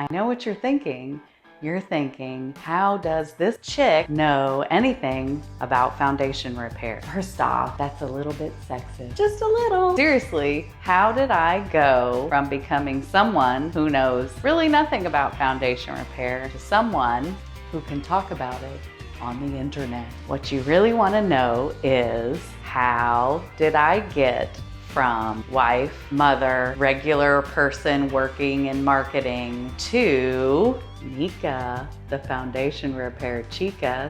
I know what you're thinking. You're thinking, how does this chick know anything about foundation repair? First off, that's a little bit sexist. Just a little. Seriously, how did I go from becoming someone who knows really nothing about foundation repair to someone who can talk about it on the internet? What you really want to know is, how did I get from wife, mother, regular person working in marketing to Nika, the foundation repair Chica?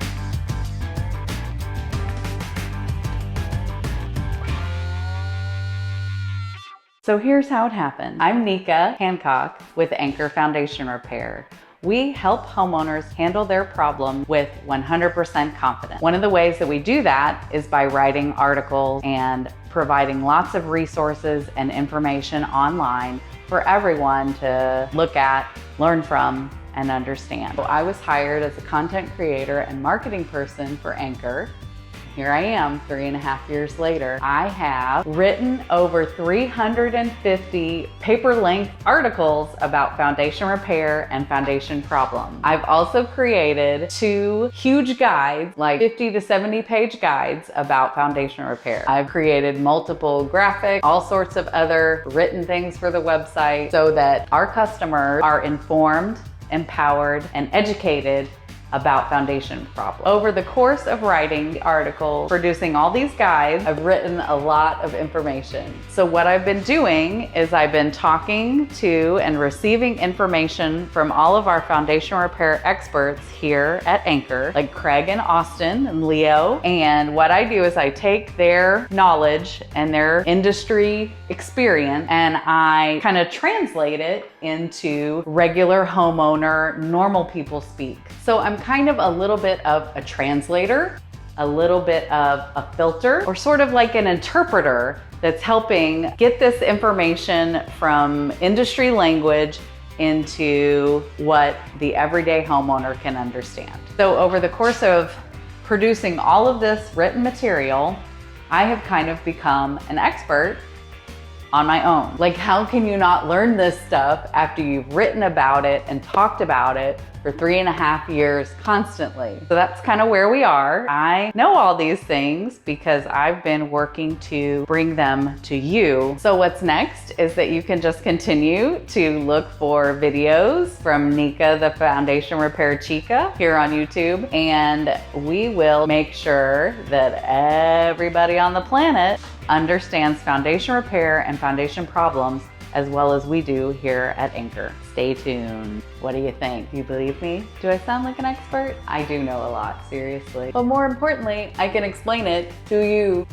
So here's how it happened. I'm Nika Hancock with Anchor Foundation Repair. We help homeowners handle their problem with 100% confidence. One of the ways that we do that is by writing articles and providing lots of resources and information online for everyone to look at, learn from, and understand. So I was hired as a content creator and marketing person for Anchor. Here I am 3.5 years later. I have written over 350 paper-length articles about foundation repair and foundation problems. I've also created 2 huge guides, like 50 to 70 page guides about foundation repair. I've created multiple graphics, all sorts of other written things for the website so that our customers are informed, empowered, and educated about foundation problems. Over the course of writing the articles, producing all these guides, I've written a lot of information. So what I've been doing is I've been talking to and receiving information from all of our foundation repair experts here at Anchor, like Craig and Austin and Leo. And what I do is I take their knowledge and their industry experience and I kind of translate it into regular homeowner, normal people speak. So I'm kind of a little bit of a translator, a little bit of a filter, or sort of like an interpreter that's helping get this information from industry language into what the everyday homeowner can understand. So over the course of producing all of this written material, I have kind of become an expert on my own. Like, how can you not learn this stuff after you've written about it and talked about it for 3.5 years constantly? So that's kind of where we are. I know all these things because I've been working to bring them to you. So what's next is that you can just continue to look for videos from Nika, the foundation repair Chica, here on YouTube, and we will make sure that everybody on the planet understands foundation repair and foundation problems as well as we do here at Anchor. Stay tuned. What do you think? Do you believe me? Do I sound like an expert? I do know a lot, seriously. But more importantly, I can explain it to you.